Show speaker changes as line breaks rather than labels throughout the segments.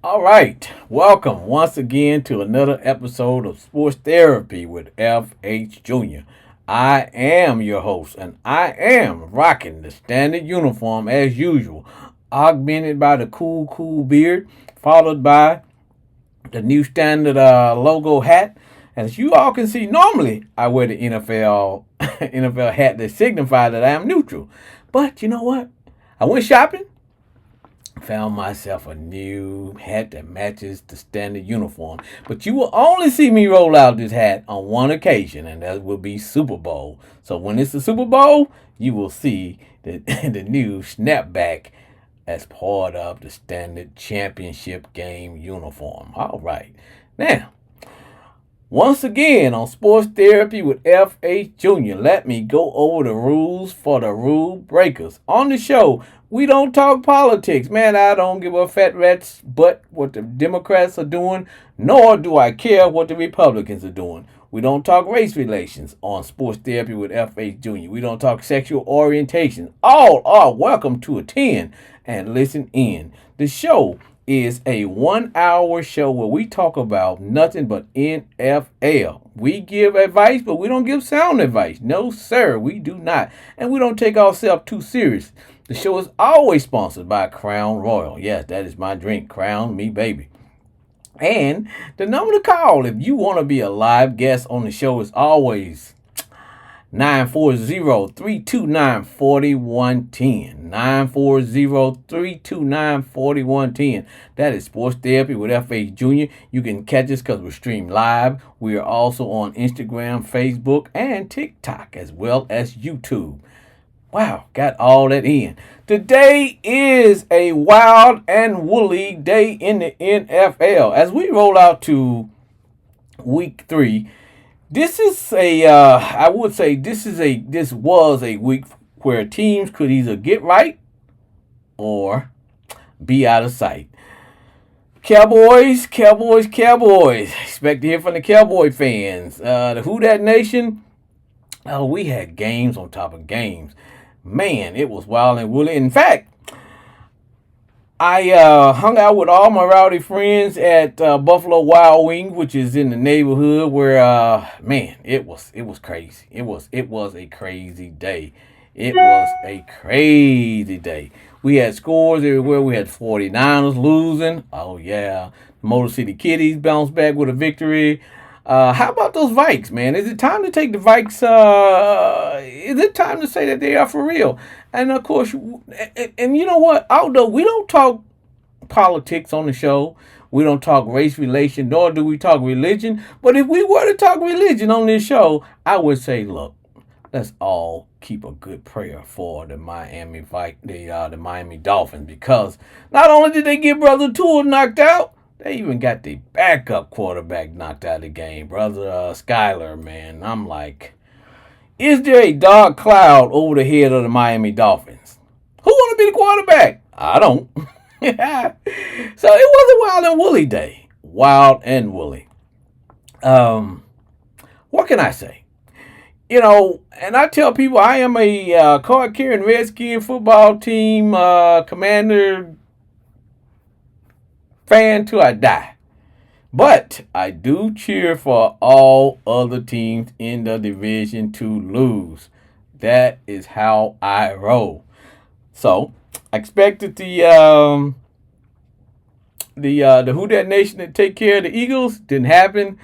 All right, welcome once again to another episode of Sports Therapy with FH Jr. I am your host, and I am rocking the standard uniform as usual, augmented by the cool beard, followed by the new standard logo hat. As you all can see, normally I wear the NFL NFL hat that signifies that I am neutral. But you know what? I went shopping, found myself a new hat that matches the standard uniform. But you will only see me roll out this hat on one occasion, and that will be Super Bowl. So when it's the Super Bowl, you will see the new snapback as part of the standard championship game uniform. All right. Now, once again on Sports Therapy with F.H. Jr., let me go over the rules for the rule breakers. On the show, we don't talk politics. Man, I don't give a fat rat's butt what the Democrats are doing, nor do I care what the Republicans are doing. We don't talk race relations on Sports Therapy with F.H. Jr. We don't talk sexual orientation. All are welcome to attend and listen in. The show is a 1 hour show where we talk about nothing but NFL. We give advice, but we don't give sound advice. No, sir, we do not. And we don't take ourselves too serious. The show is always sponsored by Crown Royal. Yes, that is my drink. Crown me, baby. And the number to call if you want to be a live guest on the show is always 940-329-4110. 940-329-4110. That is Sports Therapy with F.H. Jr. You can catch us because we're streamed live. We are also on Instagram, Facebook, and TikTok, as well as YouTube. Wow, got all that in. Today is a wild and woolly day in the NFL. As we roll out to week 3, this is I would say this was a week where teams could either get right or be out of sight. Cowboys. Expect to hear from the Cowboy fans. The Who Dat Nation. Oh, we had games on top of games. Man, it was wild and woolly. In fact, I hung out with all my rowdy friends at Buffalo Wild Wings, which is in the neighborhood where man, it was crazy. It was a crazy day. It was a crazy day. We had scores everywhere. We had 49ers losing. Oh yeah. Motor City Kitties bounced back with a victory. How about those Vikes, man? Is it time to take the Vikes? Is it time to say that they are for real? And of course, and you know what? Although we don't talk politics on the show, we don't talk race relation, nor do we talk religion. But if we were to talk religion on this show, I would say, look, let's all keep a good prayer for the Miami Dolphins, because not only did they get Brother Tua knocked out, they even got the backup quarterback knocked out of the game, Brother Skyler, man. I'm like, is there a dark cloud over the head of the Miami Dolphins? Who want to be the quarterback? I don't. So it was a wild and woolly day. Wild and woolly. What can I say? You know, and I tell people I am a card-carrying Redskin football team commander fan till I die. But I do cheer for all other teams in the division to lose. That is how I roll. So I expected the Who Dat Nation to take care of the Eagles. Didn't happen.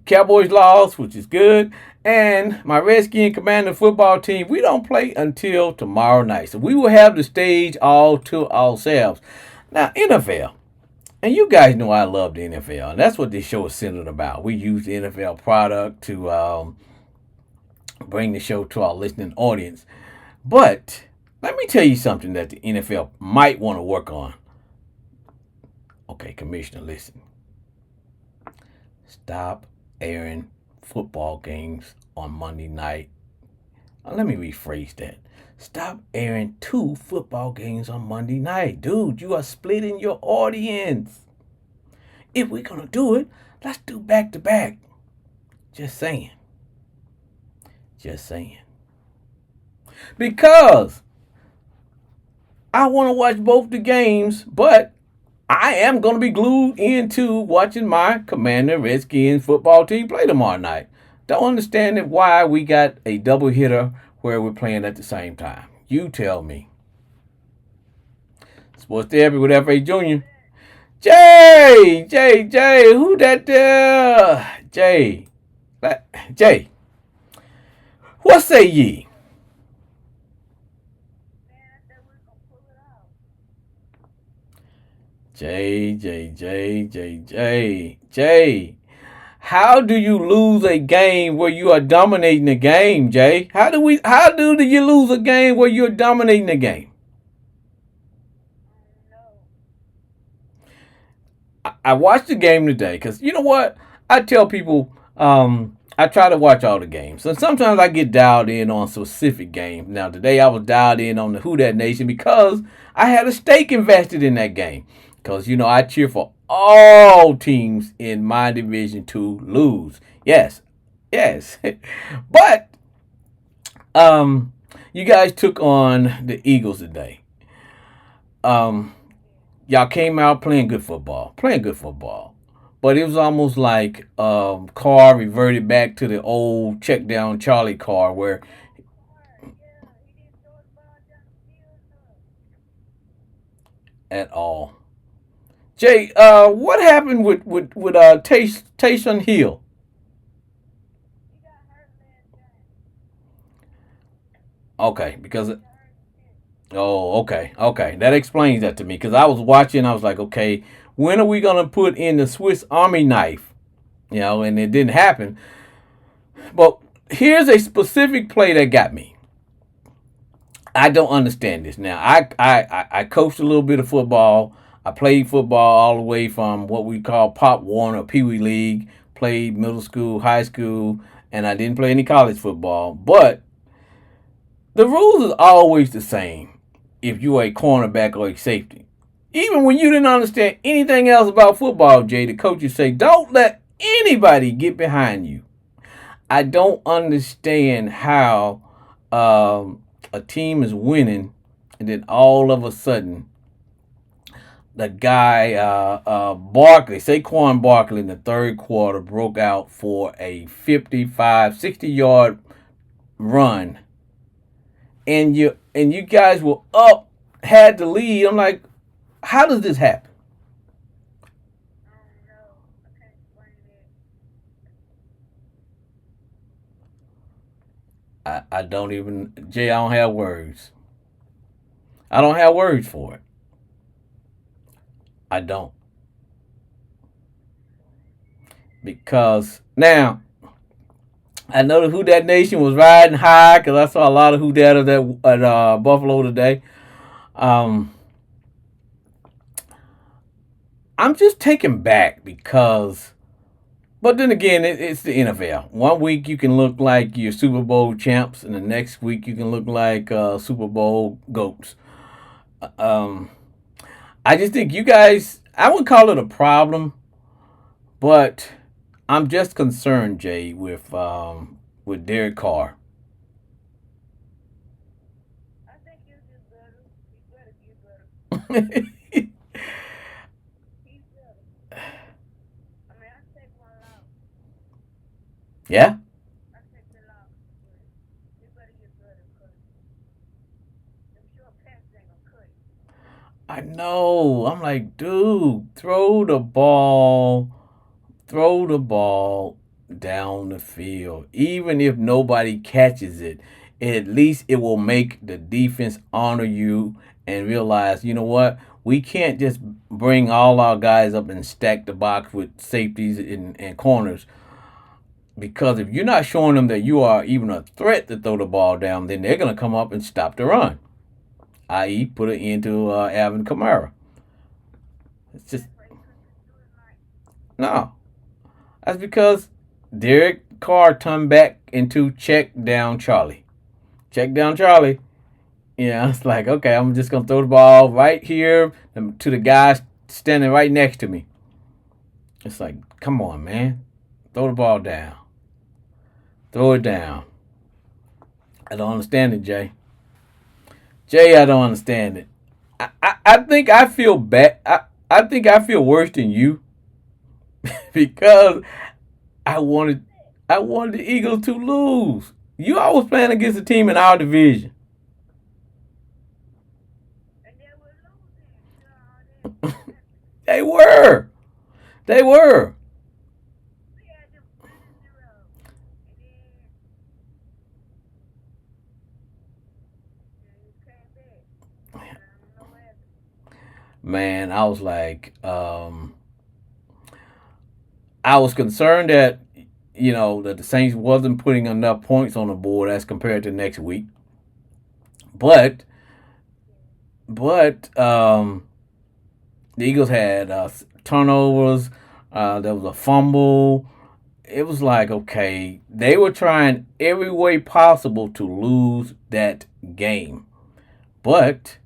Cowboys lost, which is good. And my Redskin Commander football team, we don't play until tomorrow night. So we will have the stage all to ourselves. Now, NFL. And you guys know I love the NFL. And that's what this show is centered about. We use the NFL product to bring the show to our listening audience. But let me tell you something that the NFL might want to work on. Okay, Commissioner, listen. Stop airing football games on Monday night. Let me rephrase that. Stop airing 2 football games on Monday night. Dude, you are splitting your audience. If we're going to do it, let's do back to back. Just saying. Because I want to watch both the games, but I am going to be glued into watching my Commander Redskins football team play tomorrow night. Don't understand it why we got a double hitter where we're playing at the same time. You tell me. Sports Therapy with F.A. Jr. Jay, who that there? Jay, what say ye? Jay. How do you lose a game where you are dominating the game, Jay? How do you lose a game where you're dominating the game? I watched the game today because you know what? I tell people I try to watch all the games. And sometimes I get dialed in on specific games. Now, today I was dialed in on the Who Dat Nation because I had a stake invested in that game. Because, I cheer for all teams in my division to lose. Yes. But you guys took on the Eagles today. Um, y'all came out playing good football. But it was almost like Carr reverted back to the old check down Charlie Carr where at all. Jay, what happened with Taysom Hill? Okay, because okay, that explains that to me. Because I was watching, I was like, okay, when are we gonna put in the Swiss Army knife? And it didn't happen. But here's a specific play that got me. I don't understand this. Now, I coached a little bit of football. I played football all the way from what we call Pop Warner, Pee Wee League. Played middle school, high school, and I didn't play any college football. But the rules is always the same if you are a cornerback or a safety. Even when you didn't understand anything else about football, Jay, the coaches say, don't let anybody get behind you. I don't understand how a team is winning and then all of a sudden the guy Saquon Barkley in the third quarter broke out for a 55, 60-yard run, and you guys were up, had the lead. I'm like, how does this happen? I don't even, Jay. I don't have words. I don't have words for it. I don't, because now I know the Who Dat Nation was riding high because I saw a lot of Who Dat at Buffalo today. Um, I'm just taken back because, but then again, it's the NFL. One week you can look like you're Super Bowl champs, and the next week you can look like Super Bowl goats. Um, I just think you guys, I wouldn't call it a problem, but I'm just concerned, Jay, with Derek Carr. Yeah, I know. I'm like, dude, throw the ball down the field. Even if nobody catches it, at least it will make the defense honor you and realize, you know what? We can't just bring all our guys up and stack the box with safeties and corners. Because if you're not showing them that you are even a threat to throw the ball down, then they're going to come up and stop the run, i.e., put it into Alvin Kamara. It's just, no. That's because Derek Carr turned back into check down Charlie. Check down Charlie. Yeah, it's like, okay, I'm just going to throw the ball right here to the guy standing right next to me. It's like, come on, man. Throw the ball down. Throw it down. I don't understand it, Jay. I don't understand it. I think I feel bad. I think I feel worse than you because I wanted I wanted the Eagles to lose. You always playing against a team in our division. They were. They were. Man, I was like, I was concerned that that the Saints wasn't putting enough points on the board as compared to next week. But but the Eagles had turnovers. There was a fumble. It was like, okay, they were trying every way possible to lose that game. But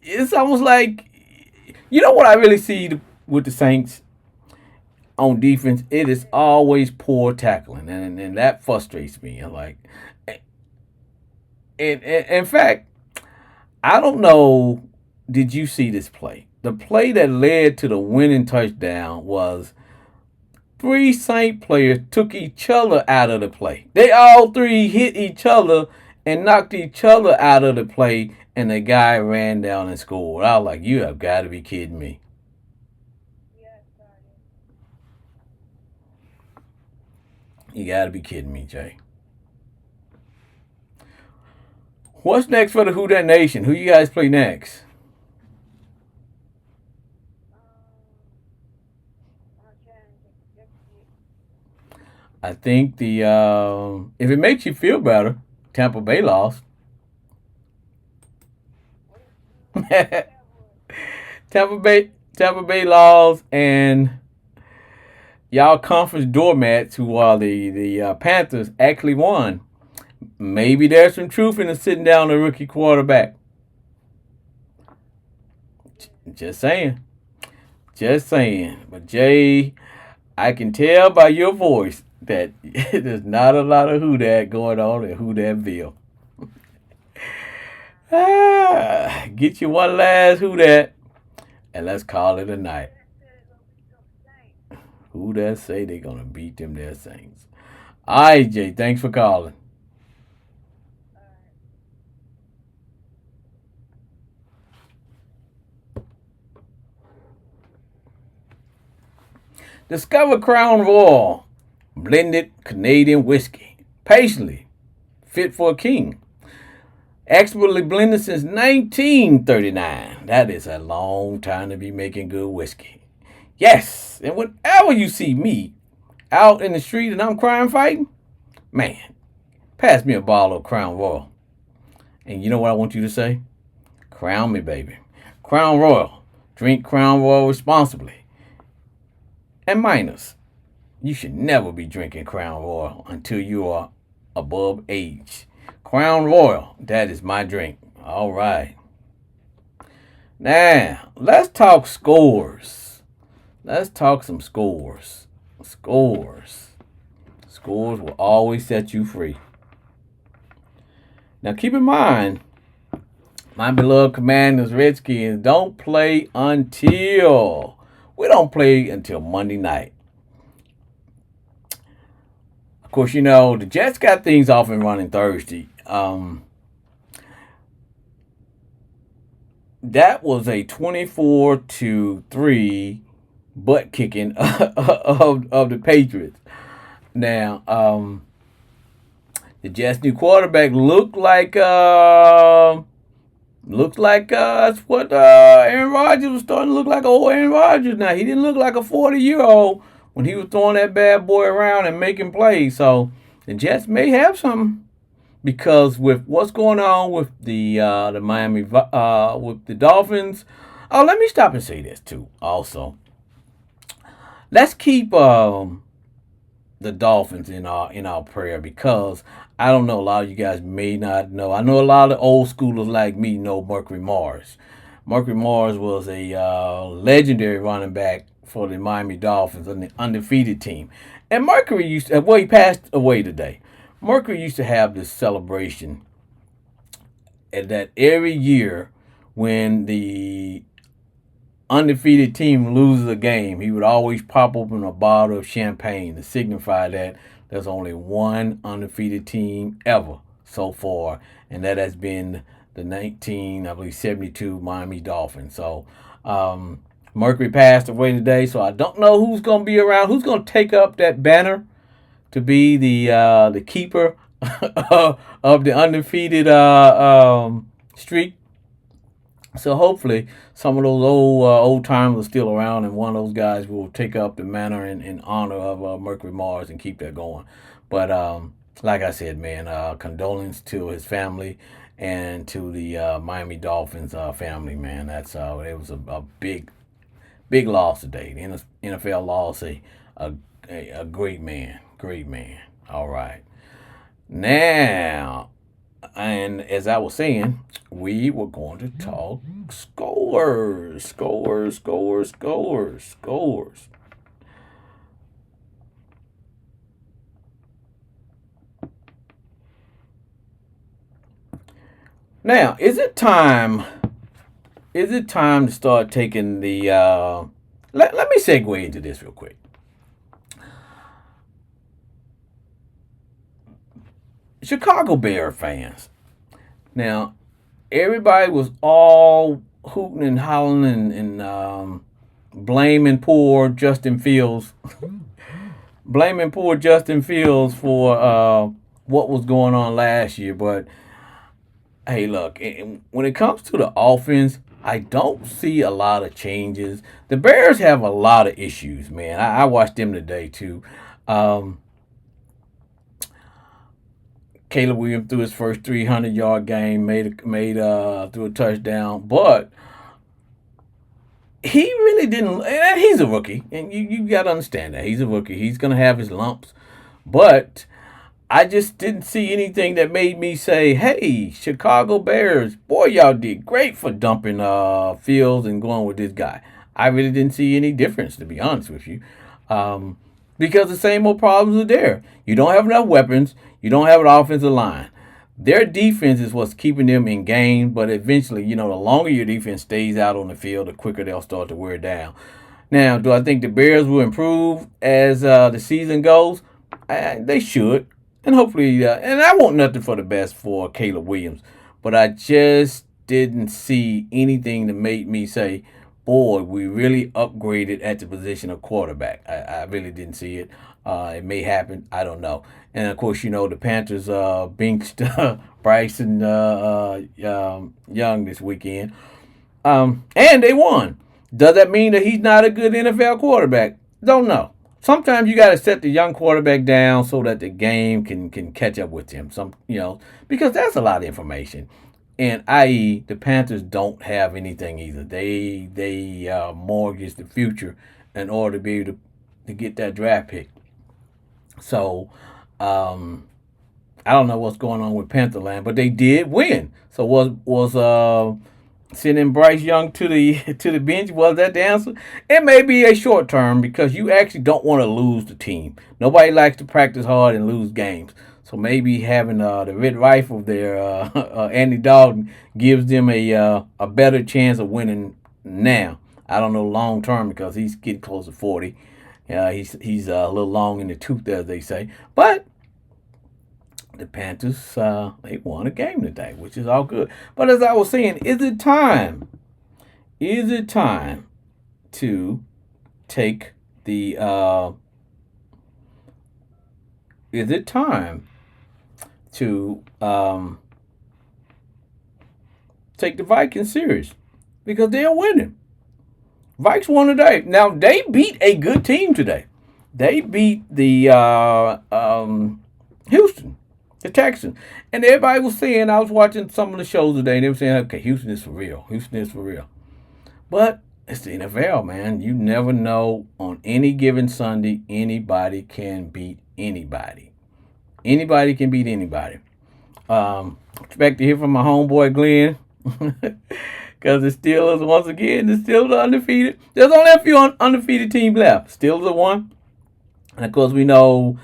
it's almost like, what I really see with the Saints on defense? It is always poor tackling, and that frustrates me. Like, in fact, I don't know. Did you see this play? The play that led to the winning touchdown was three Saint players took each other out of the play. They all three hit each other and knocked each other out of the play, and the guy ran down and scored. I was like, you have got to be kidding me. You got to be kidding me, Jay. What's next for the Who That Nation? Who you guys play next? I think the if it makes you feel better, Tampa Bay lost. Tampa Bay lost, and y'all conference doormats, who are the Panthers, actually won. Maybe there's some truth in the sitting down the rookie quarterback. Just saying. Just saying. But Jay, I can tell by your voice that there's not a lot of who that going on at who thatville. Get you one last who that, and let's call it a night. Who that say they gonna beat them their Saints? All right, Jay. Thanks for calling. Discover Crown Royal blended Canadian whiskey, patiently fit for a king. Expertly blended since 1939. That is a long time to be making good whiskey. Yes, and whenever you see me out in the street and I'm crime fighting, man, pass me a bottle of Crown Royal. And you know what I want you to say? Crown me, baby. Crown Royal. Drink Crown Royal responsibly. And minors, you should never be drinking Crown Royal until you are above age. Crown Royal, that is my drink. All right. Now, let's talk scores. Let's talk some scores. Scores. Scores will always set you free. Now, keep in mind, my beloved Commanders, Redskins, we don't play until Monday night. Of course, the Jets got things off and running Thursday. That was a 24-3 butt kicking of the Patriots. Now, the Jets' new quarterback that's what Aaron Rodgers was starting to look like. Old Aaron Rodgers now. He didn't look like a 40-year-old when he was throwing that bad boy around and making plays. So the Jets may have something, because with what's going on with the Miami with the Dolphins. Oh, let me stop and say this too. Also, let's keep the Dolphins in our prayer, because I don't know, a lot of you guys may not know. I know a lot of old schoolers like me know Mercury Morris. Mercury Morris was a legendary running back for the Miami Dolphins, an undefeated team. And Mercury he passed away today. Mercury used to have this celebration, and that every year when the undefeated team loses a game, he would always pop open a bottle of champagne to signify that there's only one undefeated team ever so far, and that has been the 72 Miami Dolphins. So, Mercury passed away today, so I don't know who's going to be around, who's going to take up that banner to be the keeper of the undefeated streak. So hopefully some of those old timers are still around, and one of those guys will take up the manor in honor of Mercury Mars and keep that going. But like I said, man, condolence to his family and to the Miami Dolphins family, man. That's it was a big loss today. The NFL lost a great man, great man. All right, now. And as I was saying, we were going to talk scores. Now, is it time? Is it time to start taking the? Let me segue into this real quick. Chicago Bear fans. Now, everybody was all hooting and hollering and blaming poor Justin Fields, blaming poor Justin Fields for what was going on last year. But hey, look, when it comes to the offense, I don't see a lot of changes. The Bears have a lot of issues, man. I watched them today too. Caleb Williams threw his first 300-yard game, made threw a touchdown, but he really didn't. And he's a rookie, and you got to understand that he's a rookie. He's gonna have his lumps, but I just didn't see anything that made me say, "Hey, Chicago Bears, boy, y'all did great for dumping Fields and going with this guy." I really didn't see any difference, to be honest with you. Because the same old problems are there. You don't have enough weapons. You don't have an offensive line. Their defense is what's keeping them in game, but eventually, the longer your defense stays out on the field, the quicker they'll start to wear down. Now, do I think the Bears will improve as the season goes? They should. And hopefully, and I want nothing for the best for Caleb Williams, but I just didn't see anything that made me say, boy, we really upgraded at the position of quarterback. I really didn't see it. It may happen. I don't know. And, of course, the Panthers benched Bryson Young this weekend. And they won. Does that mean that he's not a good NFL quarterback? Don't know. Sometimes you got to set the young quarterback down so that the game can catch up with him. Because that's a lot of information. And i.e., the Panthers don't have anything either. They mortgage the future in order to be able to get that draft pick. So, I don't know what's going on with Pantherland, but they did win. So was sending Bryce Young to the bench, was that the answer? It may be a short term because you actually don't want to lose the team. Nobody likes to practice hard and lose games. So maybe having the red rifle there, Andy Dalton, gives them a better chance of winning now. I don't know long term because he's getting close to 40. He's a little long in the tooth, as they say. But the Panthers, they won a game today, which is all good. But as I was saying, is it time? Is it time to take the? Is it time to take the Vikings serious? Because they're winning. Vikes won today. Now, they beat a good team today. They beat the Houston, the Texans. And everybody was saying, I was watching some of the shows today, and they were saying, okay, Houston is for real. Houston is for real. But it's the NFL, man. You never know. On any given Sunday, anybody can beat anybody. Anybody can beat anybody. Expect to hear from my homeboy Glenn. Because the Steelers, once again, the Steelers are undefeated. There's only a few undefeated teams left. Steelers are one. And, of course, we know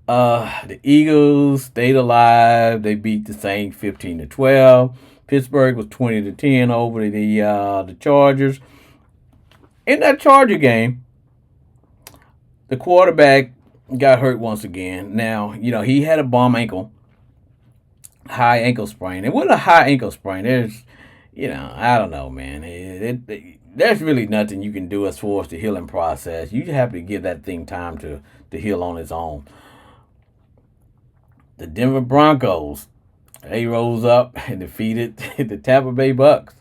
the Eagles stayed alive. They beat the Saints 15-12. Pittsburgh was 20-10 over the Chargers. In that Charger game, the quarterback got hurt once again. Now, he had a bum ankle, high ankle sprain. It wasn't a high ankle sprain. I don't know, man. There's really nothing you can do as far as the healing process. You have to give that thing time to heal on its own. The Denver Broncos, they rose up and defeated the Tampa Bay Bucks.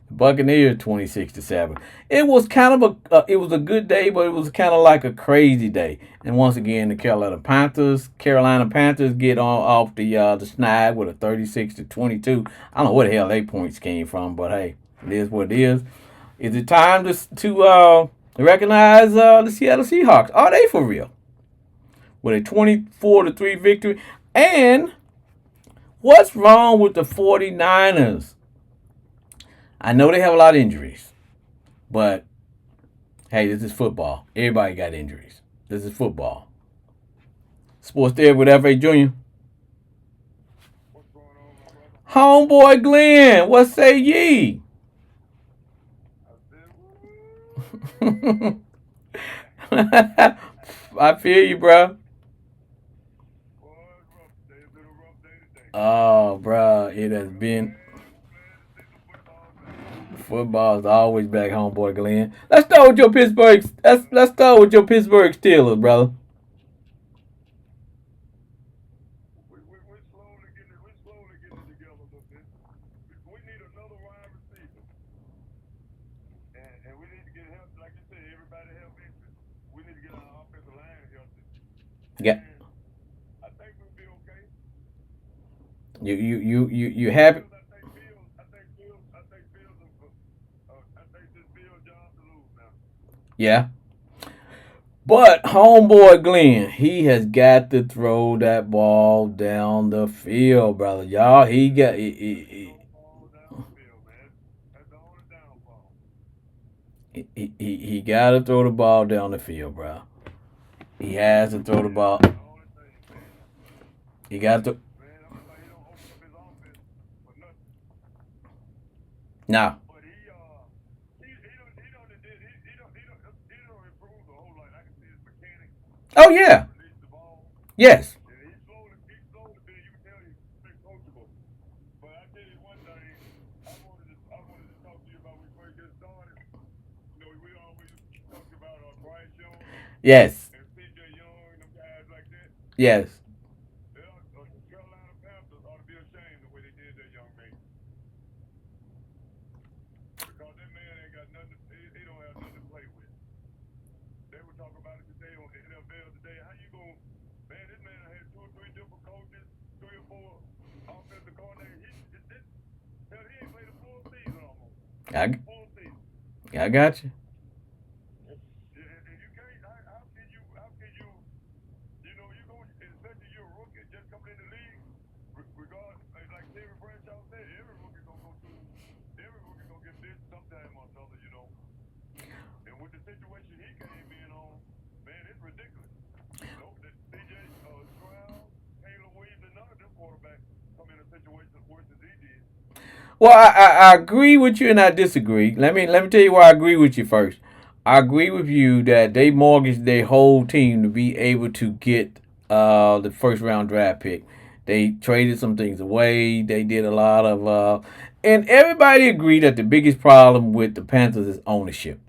The Buccaneers 26-7. It was kind of it was a good day, but it was kind of like a crazy day. And once again, the Carolina Panthers get off the snag with a 36-22. I don't know where the hell they points came from, but hey, it is what it is. Is it time to recognize the Seattle Seahawks? Are they for real? With a 24-3 victory. And what's wrong with the 49ers? I know they have a lot of injuries, but hey, this is football. Everybody got injuries. This is football. Sports there with F.A. Jr. Homeboy Glenn, what say ye? I feel you, bro. Oh, bro, it has been. Football's always back, homeboy Glenn. Let's start with your Pittsburgh. Let's start with your Pittsburgh Steelers, brother. Yeah. You happy? Yeah. But homeboy Glenn, he has got to throw that ball down the field, brother. Y'all, he got to throw the ball down the field, bro. He has to throw the ball. He got to. Now. Oh yeah. Yes. Yes. Yes. I, I got you. Well, I agree with you and I disagree. Let me tell you why I agree with you first. I agree with you that they mortgaged their whole team to be able to get the first round draft pick. They traded some things away. They did a lot of and everybody agreed that the biggest problem with the Panthers is ownership.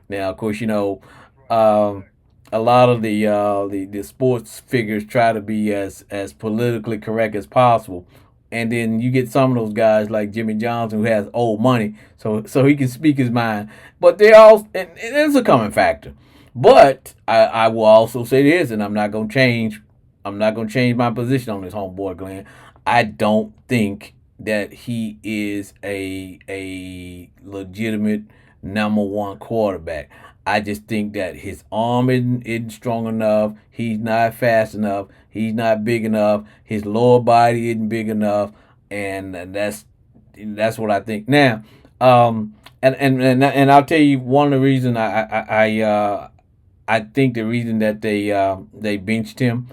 Now, of course, um, a lot of the sports figures try to be as politically correct as possible, and then you get some of those guys like Jimmy Johnson who has old money, so he can speak his mind. But they all and it's a common factor. But I will also say this, and I'm not gonna change. I'm not gonna change my position on this homeboy Glenn. I don't think that he is a legitimate number one quarterback. I just think that his arm isn't strong enough. He's not fast enough. He's not big enough. His lower body isn't big enough, and that's what I think. Now, and I'll tell you one of the reasons I think the reason that they benched him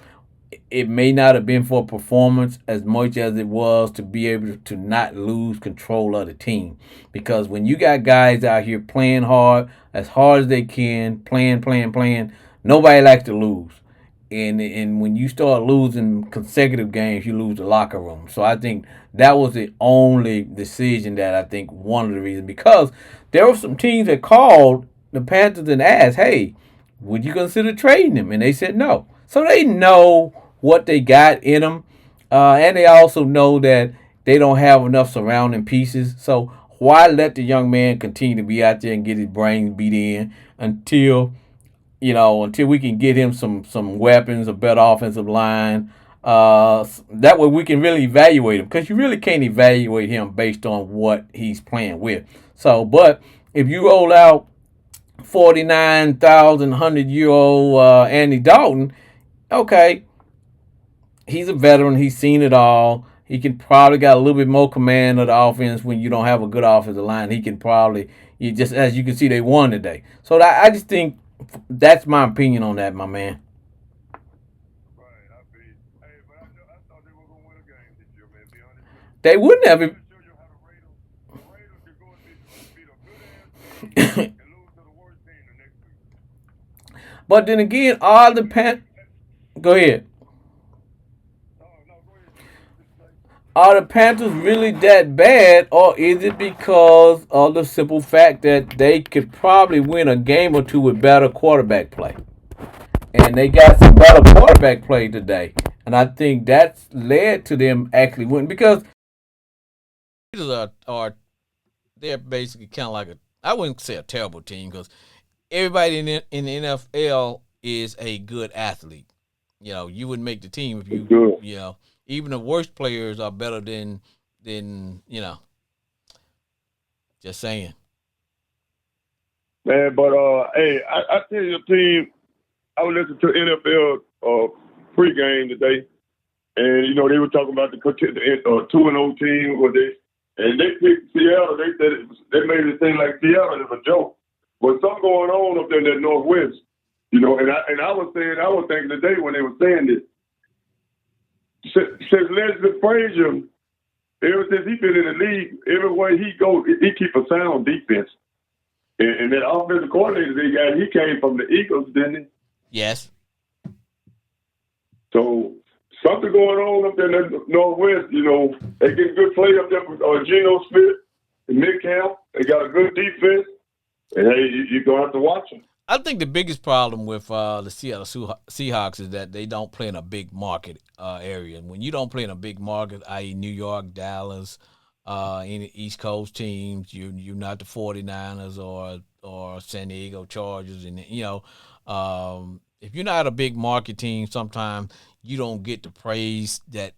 it may not have been for performance as much as it was to be able to not lose control of the team. Because when you got guys out here playing hard as they can, playing, nobody likes to lose. And when you start losing consecutive games, you lose the locker room. So I think that was the only decision that I think one of the reasons, because there were some teams that called the Panthers and asked, "Hey, would you consider trading him?" And they said no. So they know what they got in them, and they also know that they don't have enough surrounding pieces. So why let the young man continue to be out there and get his brains beat in until we can get him some weapons, a better offensive line. That way we can really evaluate him, because you really can't evaluate him based on what he's playing with. So, but if you roll out 49,000 100-year-old Andy Dalton, okay, he's a veteran. He's seen it all. He can probably got a little bit more command of the offense when you don't have a good offensive line. He can probably, you just as you can see, they won today. So I just think that's my opinion on that, my man.
Right, I mean, hey, but I thought they were gonna win a game this year, man. Be honest with you.
They wouldn't
That
have
just show you how the Raiders can go and beat a good ass team
it.
and lose to the worst team the next week.
But then again,
I
all the
mean,
pan. Go ahead.
no, go ahead. Finish what you say.
Are the Panthers really that bad, or is it because of the simple fact that they could probably win a game or two with better quarterback play? And they got some better quarterback play today. And I think that's led to them actually winning, because are they're basically kind of like a, I wouldn't say a terrible team, because everybody in the NFL is a good athlete. You wouldn't make the team if
It's good,
even the worst players are better than just saying.
man. But hey, I tell you, team. I was listening to NFL pregame today, and they were talking about the 2-0 team where they picked Seattle. They said they made it seem like Seattle is a joke. But something going on up there in that Northwest, And I was thinking today when they were saying this, since Leslie Frazier, ever since he been in the league, everywhere he goes, he keep a sound defense. And that offensive coordinator they got, he came from the Eagles, didn't he?
Yes.
So something going on up there in the Northwest. They get good play up there with Geno Smith and Nick Camp. They got a good defense, and hey, you're gonna have to watch them.
I think the biggest problem with the Seattle Seahawks is that they don't play in a big market area. And when you don't play in a big market, i.e. New York, Dallas, any East Coast teams, you're not the 49ers or San Diego Chargers. And, if you're not a big market team, sometimes you don't get the praise that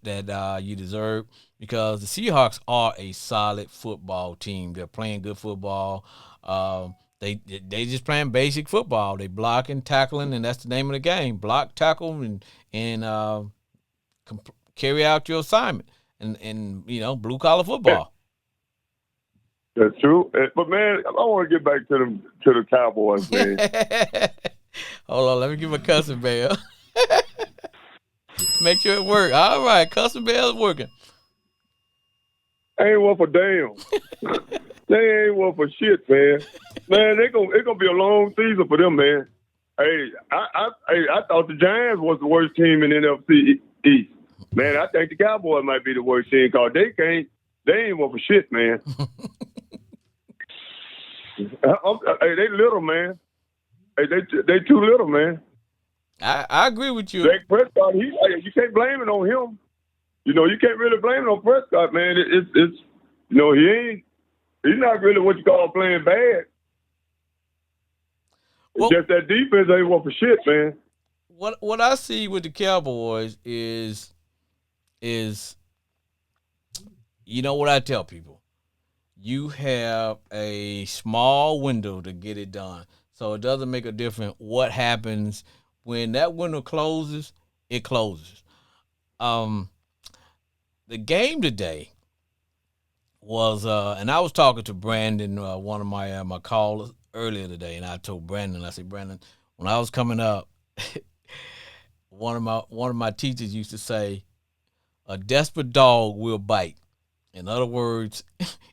you deserve, because the Seahawks are a solid football team. They're playing good football. They just playing basic football. They blocking, tackling, and that's the name of the game. Block, tackle, and carry out your assignment. And blue collar football.
That's true. But man, I want to get back to the Cowboys, man.
Hold on, let me give a cussing bell. Make sure it works. All right, cussing bell is working.
Ain't one for damn. They ain't one for shit, man. Man, it's gonna be a long season for them, man. Hey, I thought the Giants was the worst team in NFC East. Man, I think the Cowboys might be the worst team, because they ain't one for shit, man. Hey, they little, man. Hey, they too little, man.
I agree with you.
Dak Prescott, you can't blame it on him. You can't really blame it on Prescott, man. It's he's not really what you call playing bad. It's just that defense ain't one for shit, man.
What I see with the Cowboys is what I tell people. You have a small window to get it done. So it doesn't make a difference what happens when that window closes, it closes. Um the game today was and I was talking to Brandon, one of my callers earlier today, and I told Brandon, I said, Brandon, when I was coming up, one of my teachers used to say, a desperate dog will bite. In other words,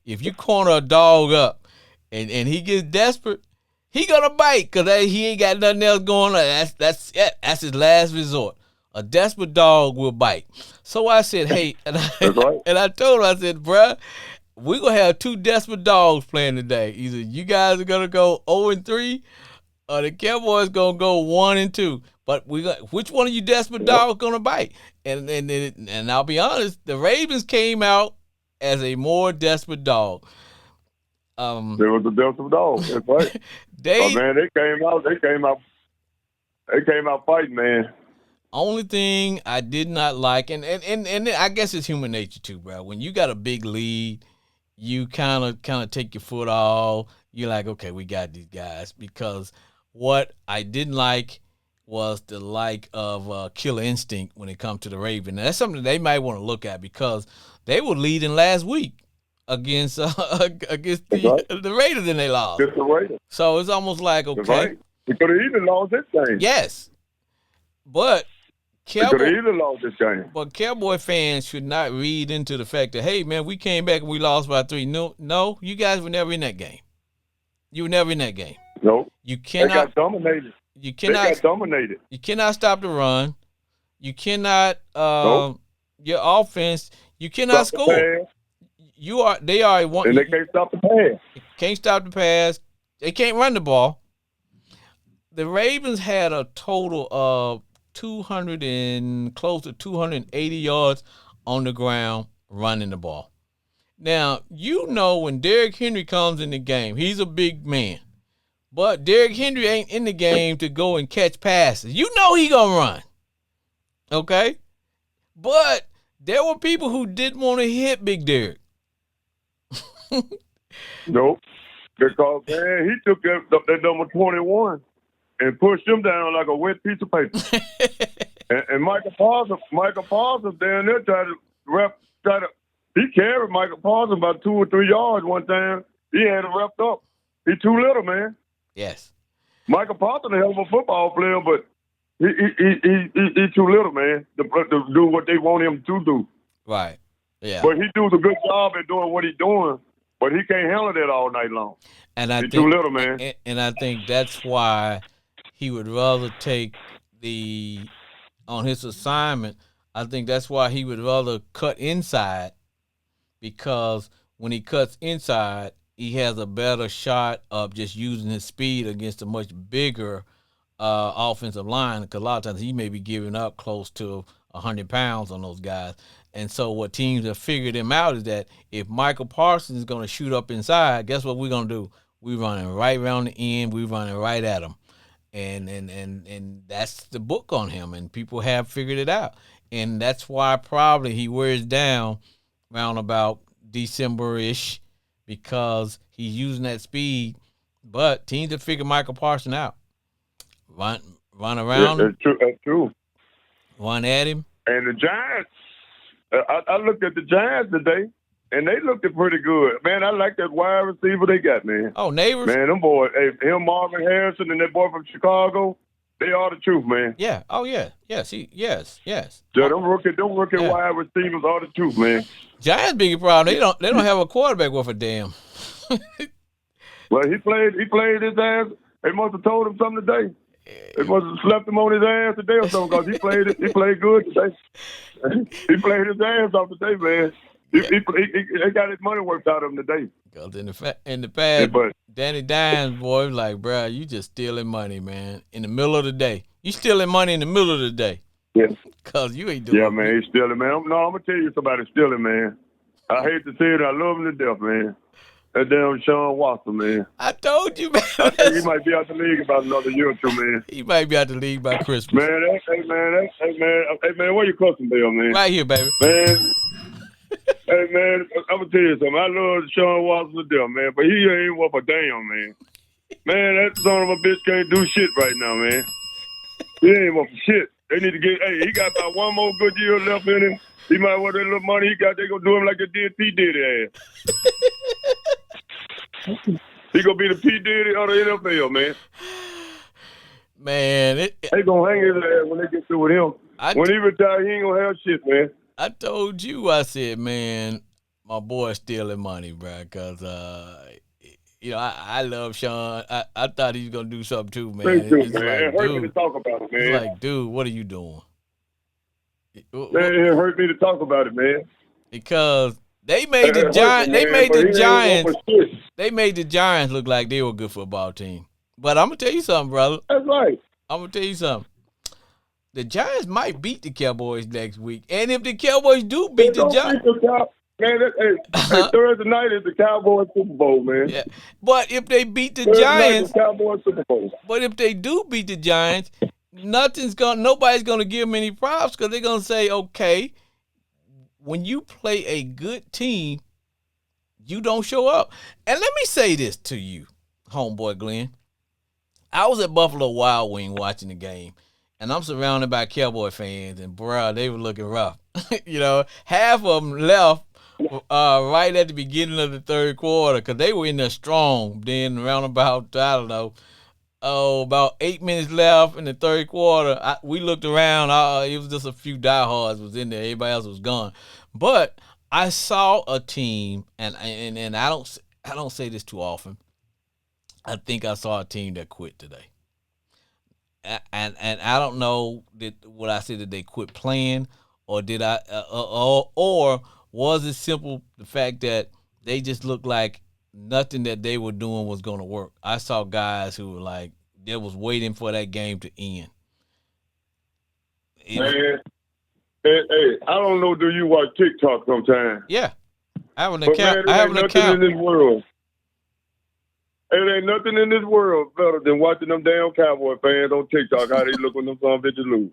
if you corner a dog up and he gets desperate, he gonna bite because he ain't got nothing else going on. That's it. That's his last resort. A desperate dog will bite. So I said, hey,
That's right.
and I told him, I said, bruh, we're gonna have two desperate dogs playing today. Either you guys are gonna go 0-3, or the Cowboys gonna go 1-2. But which one of you desperate dogs gonna bite? And I'll be honest, the Ravens came out as a more desperate dog.
There was a desperate dog. That's right. Man, they came out fighting, man.
Only thing I did not like, and I guess it's human nature too, bro. When you got a big lead, you kind of take your foot off. You're like, okay, we got these guys. Because what I didn't like was the like of killer instinct when it comes to the Ravens. And that's something they might want to look at because they were leading last week against the Raiders and they lost.
Just the Raiders.
So it's almost like, okay.
That's right. We could have even lost this game.
Yes. But
we could have even lost this game.
But Cowboy fans should not read into the fact that, hey, man, we came back and we lost by 3. No, you guys were never in that game. You were never in that game.
Nope.
You cannot.
They got dominated.
They got dominated. You cannot stop the run. You cannot. Nope. Your offense. You cannot score. They are one.
And they can't stop the pass.
Can't stop the pass. They can't run the ball. The Ravens had a total of 200 and close to 280 yards on the ground running the ball. Now, when Derrick Henry comes in the game, he's a big man. But Derrick Henry ain't in the game to go and catch passes. He gonna run. Okay? But there were people who didn't want to hit Big Derrick.
Nope. Because, man, he took that number 21 and pushed him down like a wet piece of paper. and Michael Parsons down there he carried Michael Parsons about 2 or 3 yards one time. He had him wrapped up. He's too little, man.
Yes.
Michael Parsons is a hell of a football player, but he's too little, man, to do what they want him to do.
Right. Yeah.
But he does a good job at doing what he's doing, but he can't handle that all night long.
And
he's too little, man.
And I think that's why he would rather take on his assignment, I think that's why he would rather cut inside, because when he cuts inside, he has a better shot of just using his speed against a much bigger offensive line, because a lot of times he may be giving up close to 100 pounds on those guys. And so what teams have figured him out is that if Michael Parsons is going to shoot up inside, guess what we're going to do? We're running right around the end. We're running right at him. And that's the book on him, and people have figured it out. And that's why probably he wears down around about December-ish, because he's using that speed. But teams have figured Michael Parsons out. Run around him.
That's true.
Run at him.
And the Giants, I looked at the Giants today, and they looked pretty good. Man, I like that wide receiver they got, man.
Oh, Neighbors?
Man, them boys, him, Marvin Harrison, and that boy from Chicago, they are the truth, man.
Yeah. Oh, yeah. Yes. Yes.
Yeah, them rookie wide receivers are the truth, man.
Giants' biggest problem, they don't have a quarterback worth a damn.
Well, he played his ass. They must have told him something today. They must have slapped him on his ass today or something, because he played good today. He played his ass off today, man. He got his money worked out of him today.
Because in the past, Danny Dimes, boy, was like, bro, you just stealing money, man. In the middle of the day. You stealing money in the middle of the day.
Yeah.
Because you ain't doing
it. Yeah, man, he's stealing, man. No, I'm going to tell you somebody stealing, man. I hate to say it. I love him to death, man. That damn Sean Watson, man.
I told you, man.
I think he might be out the league about another year or two, man.
He might be out the league by Christmas.
Man, hey, man, where your custom bell, man?
Right here, baby.
Man. Hey, man, I'm going to tell you something. I love Sean Watson to death, man, but he ain't worth a damn, man. Man, that son of a bitch can't do shit right now, man. He ain't worth shit. They need to he got about one more good year left in him. He might want that little money he got. They going to do him like they did P. Diddy ass. He going to be the P. Diddy of the NFL, man.
Man,
They gonna hang his ass when they get through with him.
I
When he retire, he ain't gonna have shit, man.
I told you, I said, man, my boy's stealing money, bro, because, I love Sean. I thought he was going to do something too,
Me
man.
too,
It's
man. It
like,
hurt me to
dude,
talk about it,
it's
man.
like, dude, what are you doing?
Man, it hurt me to talk about it, man.
Because they made the
It hurt
Giants,
me,
they
man.
made
But
the
he ain't going
Giants,
for shit.
they made the Giants look like they were a good football team. But I'm going to tell you something, brother.
That's right.
I'm going to tell you something. The Giants might beat the Cowboys next week. And if the Cowboys do
They
beat the
don't beat
Giants,
the Cow. Man, Thursday night is the Cowboys Super Bowl, man.
yeah. But if they beat the
Thursday night is
Giants,
the Cowboys Super Bowl.
but if they do beat the Giants, nobody's gonna give them any props because they're gonna say, okay, when you play a good team, you don't show up. And let me say this to you, homeboy Glenn. I was at Buffalo Wild Wing watching the game, and I'm surrounded by Cowboy fans, and bro, they were looking rough. Half of them left right at the beginning of the third quarter because they were in there strong. Then around about, I don't know, about 8 minutes left in the third quarter. We looked around. It was just a few diehards was in there. Everybody else was gone. But I saw a team, and I don't say this too often. I think I saw a team that quit today. And I don't know what I said that they quit playing, or did or was it simple the fact that they just looked like nothing that they were doing was going to work. I saw guys who were like they was waiting for that game to end.
Man, hey, I don't know. Do you watch TikTok sometimes?
Yeah, I have an
But
account.
man,
I have an account.
in this world. It ain't nothing in this world better than watching them damn Cowboy fans on TikTok how they look when them some bitches lose.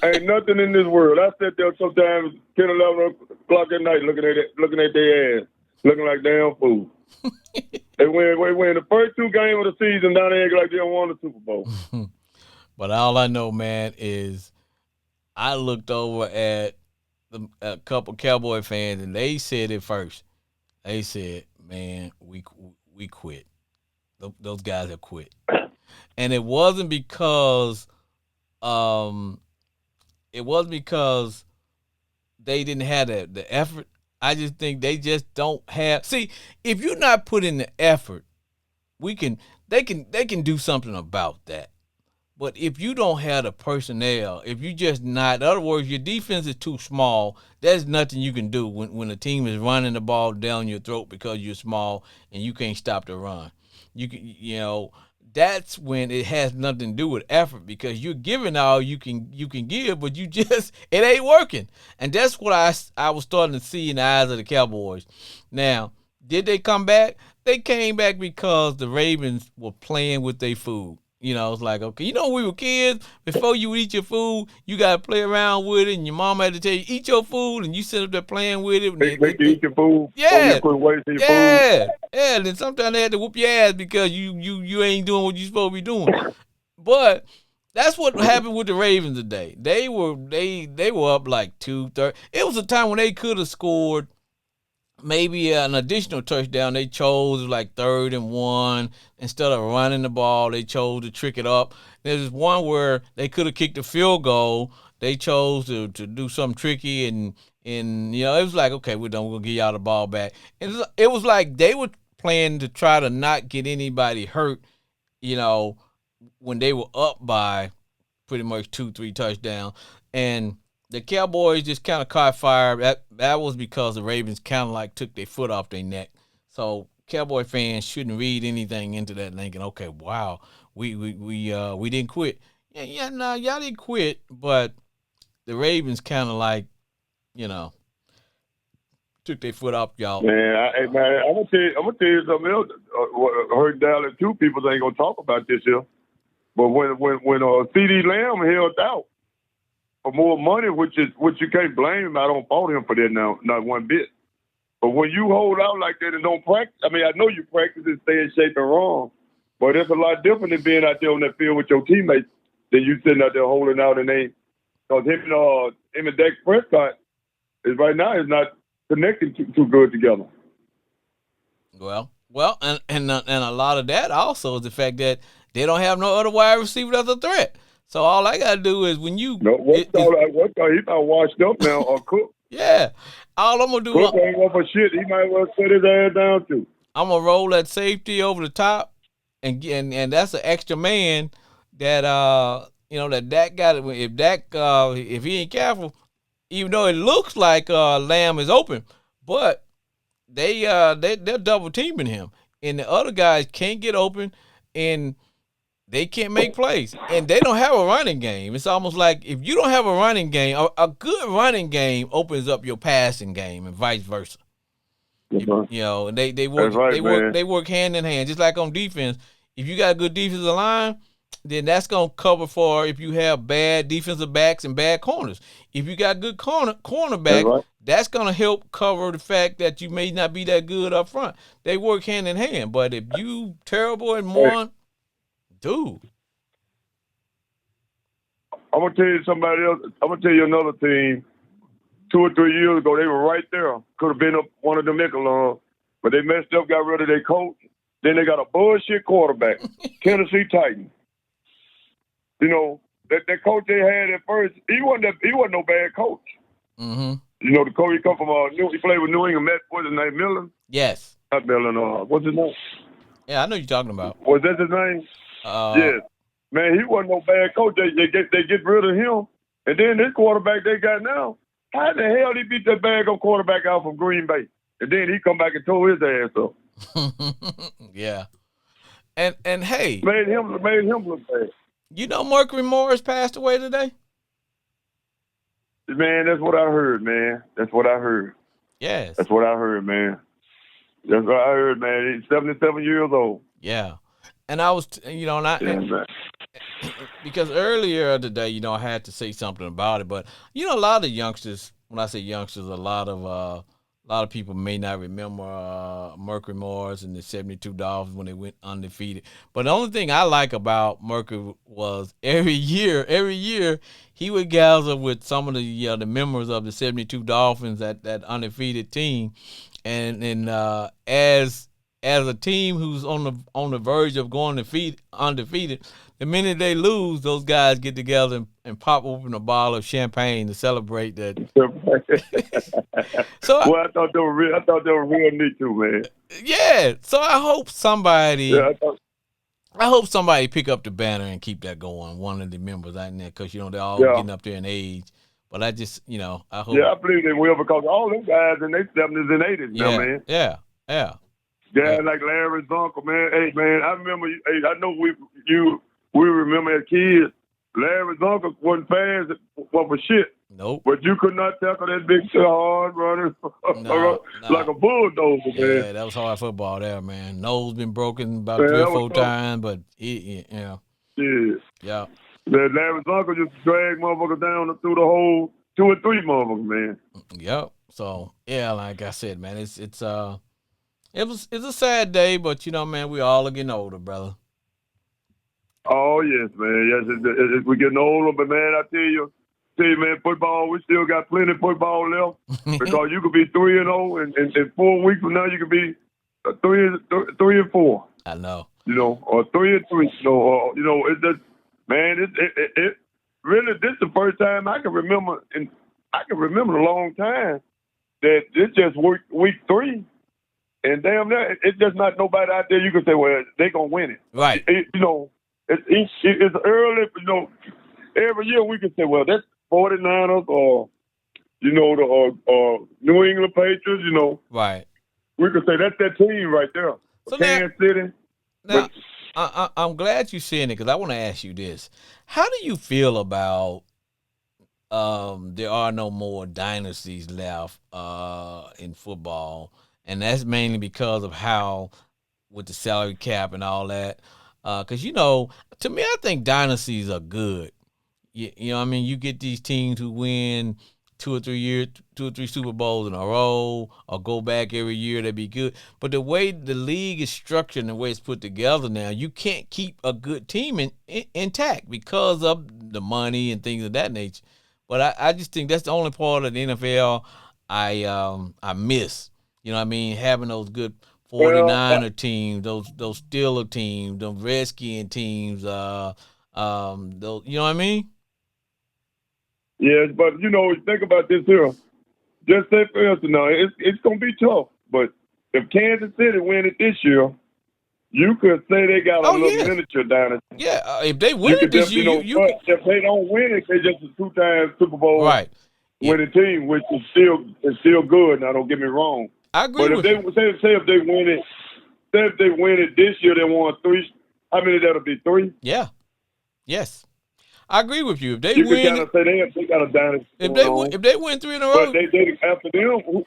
Ain't nothing in this world. I sit there sometimes 10, 11 o'clock at night looking at their ass, looking like damn fools. They win the first two games of the season, now they act like they don't want the Super Bowl.
But all I know, man, is I looked over at a couple Cowboy fans, and they said it first. They said, man, we quit. Those guys have quit. And it wasn't because they didn't have the effort. I just think they just don't have. See, if you're not putting the effort, they can do something about that. But if you don't have the personnel, if you just not, in other words, your defense is too small, there's nothing you can do when a team is running the ball down your throat because you're small and you can't stop the run. That's when it has nothing to do with effort because you're giving all you can give, but it ain't working. And that's what I was starting to see in the eyes of the Cowboys. Now, did they come back? They came back because the Ravens were playing with their food. It's like, okay, when we were kids, before you eat your food, you got to play around with it, and your mom had to tell you, eat your food, and you sit up there playing with it.
Make you eat your food.
Yeah.
Food.
Yeah. And then sometimes they had to whoop your ass because you ain't doing what you supposed to be doing. But that's what happened with the Ravens today. They were up like 2-3. It was a time when they could have scored maybe an additional touchdown. They chose like 3rd and 1 instead of running the ball. They chose to trick it up. There's one where they could have kicked a field goal. They chose to do something tricky and it was like, okay, we're done. We're gonna give y'all the ball back. And it was like they were playing to try to not get anybody hurt. When they were up by pretty much 2-3 touchdowns, and the Cowboys just kind of caught fire. That was because the Ravens kind of like took their foot off their neck. So Cowboy fans shouldn't read anything into that thinking, okay, wow, we didn't quit. No, y'all didn't quit, but the Ravens kind of like, took their foot off y'all.
Man, I'm gonna tell you something else. I heard Dallas too. People ain't gonna talk about this here, but when CD Lamb held out for more money, which you can't blame him. I don't fault him for that now, not one bit. But when you hold out like that and don't practice, I mean, I know you practice and stay in shape and wrong, but it's a lot different than being out there on that field with your teammates than you sitting out there holding out and because him and Dak Prescott is right now is not connecting too good together.
Well, and a lot of that also is the fact that They don't have no other wide receiver that's a threat. So all I gotta do is when you,
No, what thought he about washed up now or Cook?
yeah, all I'm gonna do,
Cook ain't going for shit. He might well sit his ass down too.
I'm gonna roll that safety over the top, and that's an extra man that that Dak got. If Dak if he ain't careful, even though it looks like Lamb is open, but they're double teaming him, and the other guys can't get open, and they can't make plays, and they don't have a running game. It's almost like if you don't have a running game, a good running game opens up your passing game, and vice versa. And they work
right,
they work hand in hand, just like on defense. If you got a good defensive line, then that's gonna cover for if you have bad defensive backs and bad corners. If you got good cornerbacks, that's gonna help cover the fact that you may not be that good up front. They work hand in hand. But if you terrible in one, dude.
I'm gonna tell you somebody else. I'm gonna tell you another team. 2 or 3 years ago, they were right there. Could have been up one of the Nickelons, but they messed up, got rid of their coach. Then they got a bullshit quarterback, Tennessee Titans. You know that coach they had at first, he wasn't no bad coach.
Mm-hmm.
You know the coach he come from he played with New England. What's his name? Millen?
Yes.
Not Millen. What's his name?
Yeah, I know you're talking about.
Was that his name? Yes. Man, he wasn't no bad coach. They get rid of him, and then this quarterback they got now. How the hell he beat that bag of quarterback out from Green Bay? And then he come back and tore his ass up.
Yeah. And hey.
Made him look bad.
You know Mercury Morris passed away today?
Man, that's what I heard, man. That's what I heard.
Yes.
That's what I heard, man. That's what I heard, man. He's 77 years old.
Yeah. And I was, because earlier today, I had to say something about it. But a lot of youngsters. When I say youngsters, a lot of people may not remember Mercury Morris and the '72 Dolphins when they went undefeated. But the only thing I like about Mercury was every year he would gather with some of the members of the '72 Dolphins, that undefeated team, and as a team who's on the verge of going undefeated, the minute they lose, those guys get together and pop open a bottle of champagne to celebrate that.
Well, I thought they were real neat too, man.
Yeah. So I hope somebody. I hope somebody pick up the banner and keep that going. One of the members out there, because they're all getting up there in age. But I just, I hope.
Yeah, I believe they will, because all them guys in their 70s and 80s now, man.
Yeah.
Guys like Larry's uncle, man. Hey, man, I remember. Hey, I know we remember as kids. Larry's uncle wasn't fast for shit.
Nope.
But you could not tackle that big hard runner like a bulldozer, man.
Yeah, that was hard football there, man. Nose been broken about 3 or 4 times, but
Yeah.
Yeah.
Larry's uncle just dragged motherfuckers down through the whole 2 or 3 motherfuckers, man.
Yep. So like I said, man, it's a sad day, but man, we all are getting older, brother.
Oh yes, man. Yes, we're getting older, but man, I tell you, man, football, we still got plenty of football left, because you could be 3-0, and in 4 weeks from now you could be 3-4.
I know.
Or 3-3. It's just, man, it really, this is the first time I can remember, and I can remember a long time that it's just week 3. And damn, it's just not nobody out there you can say, well, they gonna win it.
Right.
It's early. Every year we can say, well, that's 49ers or the New England Patriots.
Right.
We can say that's that team right there.
So
Kansas City.
Now, I'm glad you're saying it, because I want to ask you this: how do you feel about there are no more dynasties left in football? And that's mainly because of how, with the salary cap and all that. Because, to me, I think dynasties are good. You get these teams who win 2 or 3 Super Bowls in a row, or go back every year, that'd be good. But the way the league is structured and the way it's put together now, you can't keep a good team intact because of the money and things of that nature. But I just think that's the only part of the NFL I miss. Having those good
Well,
49er teams, those Steeler teams, those Redskin teams, those, you know what I mean?
yes, but think about this here. Just say for instance, now it's gonna be tough. But if Kansas City win it this year, you could say they got a
Oh
little
yeah,
miniature down it.
yeah. If they win
You
it
could
this
definitely
year, you
but
could
if they don't win it, they just a 2-time Super Bowl
right. Yeah,
winning team, which is still good. Now, don't get me wrong.
I agree
But if
with
they
you.
say if they win it, say if they win it this year, they won 3. How many that'll be 3?
Yeah, yes, I agree with you. If they
You could
win
kind
it,
of say they got a dynasty going on.
if they win 3 in a
But
row,
they after them,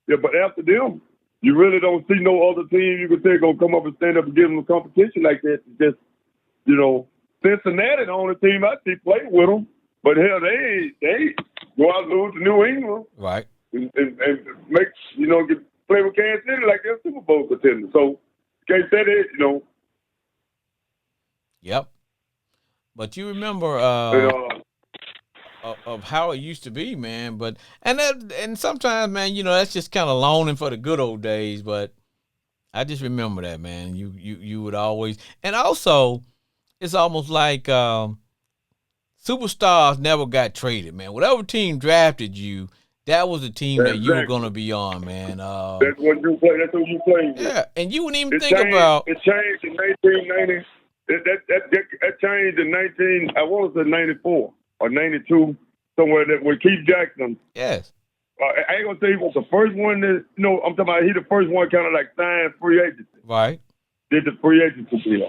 yeah. But after them, you really don't see no other team you could say gonna come up and stand up and give them a competition like that. It's just Cincinnati, the only team I see play with them. But hell, they go out and lose to New England
right?
and make get play with Kansas City like they're Super Bowl contenders. So you can't say that.
Yep. But you remember
And,
of how it used to be, man. But and sometimes, man, that's just kind of longing for the good old days. But I just remember that, man. You would always, and also it's almost like superstars never got traded, man. Whatever team drafted you, that was the team that you were
exactly.
gonna be on, man.
That's what you play. That's who you play with.
Yeah, and you wouldn't even
It
think
changed.
about
It changed in 1990. That changed in 19. I want to say 94 or 92, somewhere that with Keith Jackson.
yes,
I ain't gonna say he was the first one that I'm talking about. He the first one kind of like signed free agency.
right.
Did the free agency deal,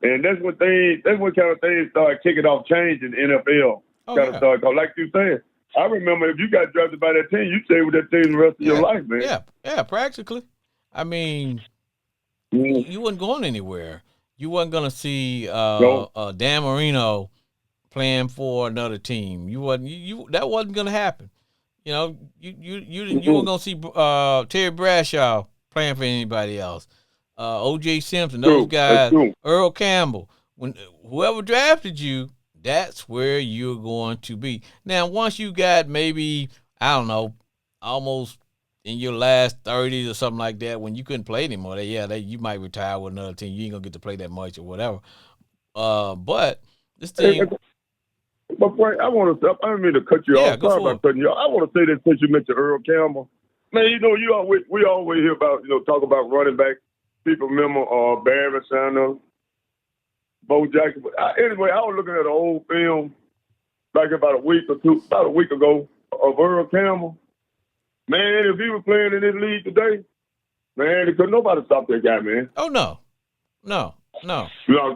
and that's when kind of things started kicking off, change in the NFL.
Oh
Kind of
yeah,
started, like you said. I remember if you got drafted by that team, you stayed with that team the rest of your
yeah,
life, man.
yeah. Practically, I mean,
Mm-hmm.
you wasn't going anywhere. You wasn't gonna see
No.
Dan Marino playing for another team. You wasn't you that wasn't gonna happen. You weren't gonna see Terry Bradshaw playing for anybody else. O.J. Simpson, those
True. That's
guys,
true.
Earl Campbell. When whoever drafted you, that's where you're going to be. Now, once you got maybe I don't know, almost in your last 30s or something like that, when you couldn't play anymore, you might retire with another team. You ain't gonna get to play that much or whatever. But this
Hey,
team,
but Frank, I don't mean to cut you
yeah,
off.
go
Sorry
for
about
it.
cutting you off. I want to say this since you mentioned Earl Campbell. Man, we always hear about talk about running back. People remember Barry Sanders, Bo Jackson. But anyway, I was looking at an old film back about a week ago of Earl Campbell. Man, if he was playing in this league today, man, could nobody stop that guy, man.
Oh no, no, no.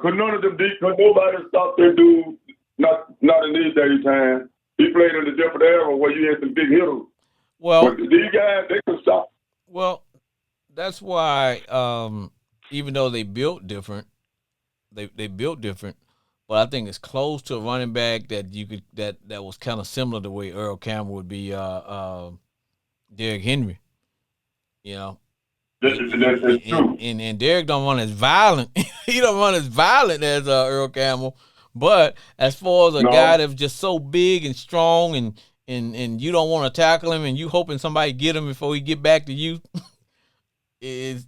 Could none of them could nobody stop that dude. Not in these days time. He played in a different era where you had some big hitters. But
Well,
these guys, they could stop.
well, that's why even though they built different, they built different, but I think it's close to a running back that you could that was kind of similar to the way Earl Campbell would be Derrick Henry. You know,
That's true.
and Derrick don't run as violent. He don't run as violent as Earl Campbell. But as far as a guy
No.
that's just so big and strong and you don't want to tackle him and you hoping somebody get him before he get back to you is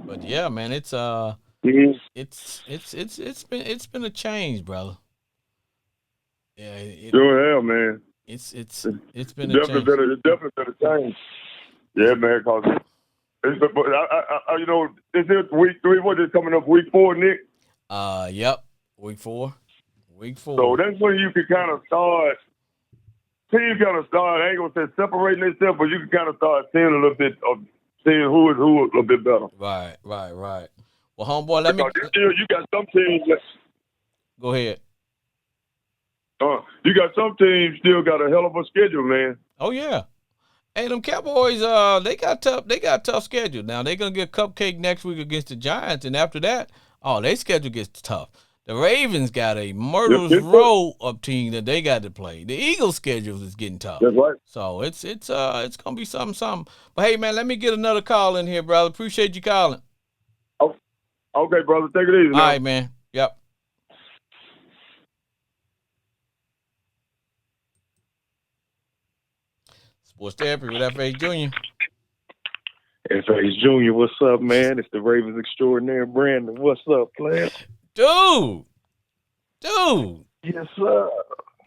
But yeah, man,
Mm-hmm.
it's been a change, brother. Yeah,
Sure, hell, man.
it's been a change.
It's definitely been a change. Yeah, man, cause this is week 3. What is coming up? Week 4, Nick.
Yep, week 4. Week 4.
So that's when you can kind of start. Teams kind of start. I ain't gonna say separating themselves, but you can kind of start seeing a little bit of seeing who is who a little bit better.
Right. Well, homeboy, let me
Because this year you got some teams.
go ahead.
You got some teams still got a hell of a schedule, man.
Oh yeah. Hey, them Cowboys, they got tough. They got a tough schedule. Now they're gonna get cupcake next week against the Giants, and after that, their schedule gets tough. The Ravens got a murderous row of teams that they got to play. The Eagles' schedule is getting tough.
That's right.
So it's gonna be something. But hey, man, let me get another call in here, brother. Appreciate you calling.
Oh, okay, brother, take it easy.
All right, man. Yep. Sports Therapy with F.A. Jr.
It's Ace Junior. What's up, man? It's the Ravens extraordinaire, Brandon. What's up, player?
Dude,
Yes, sir.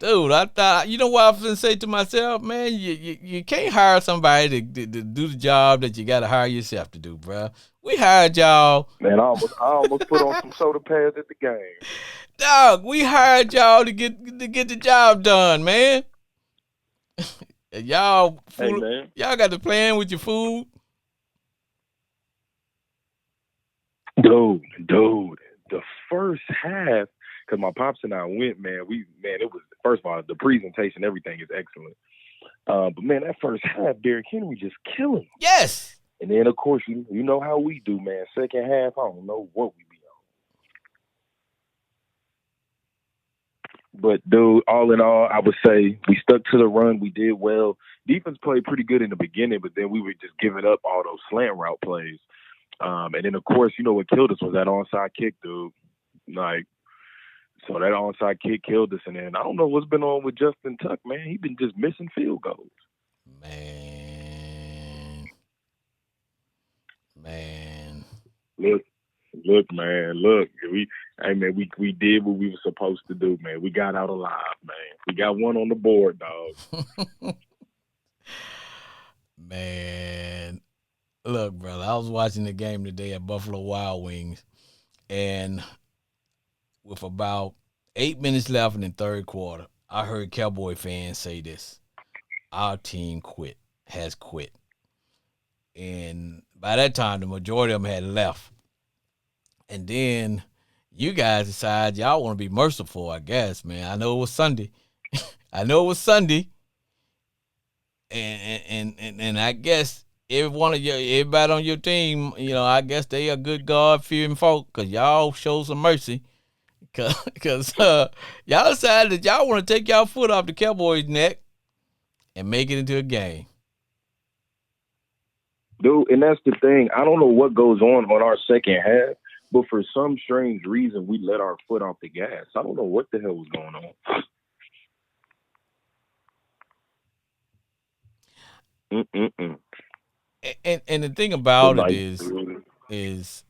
I thought, you know what I was going to say to myself, man? You can't hire somebody to do the job that you got to hire yourself to do, bro. We hired y'all.
Man, I almost put on some soda pads at the game.
Dog, we hired y'all to get the job done, man. And y'all,
Hey, man.
y'all got the plan with your food.
Dude, the first half, because my pops and I went, man, it was, first of all, the presentation, everything is excellent. But, man, that first half, Derrick Henry just killing.
Yes.
And then, of course, you know how we do, man. Second half, I don't know what we be on. But, dude, all in all, I would say we stuck to the run. We did well. Defense played pretty good in the beginning, but then we were just giving up all those slant route plays. And then, of course, you know what killed us was that onside kick, dude. Like, so that onside kick killed us. And then I don't know what's been on with Justin Tuck, man. He's been just missing field goals.
Man.
Look, man. We did what we were supposed to do, man. We got out alive, man. We got one on the board, dog.
Man. Look, brother, I was watching the game today at Buffalo Wild Wings, and with about 8 minutes left in the third quarter, I heard Cowboy fans say this: our team has quit. And by that time, the majority of them had left. And then you guys decide y'all want to be merciful, I guess, man. I know it was Sunday. And I guess everybody on your team, you know, I guess they are good God-fearing folk, because y'all show some mercy. Because y'all decided that y'all want to take y'all foot off the Cowboys' neck and make it into a game.
Dude, and that's the thing. I don't know what goes on our second half, but for some strange reason, we let our foot off the gas. I don't know what the hell was going on.
And the thing about it is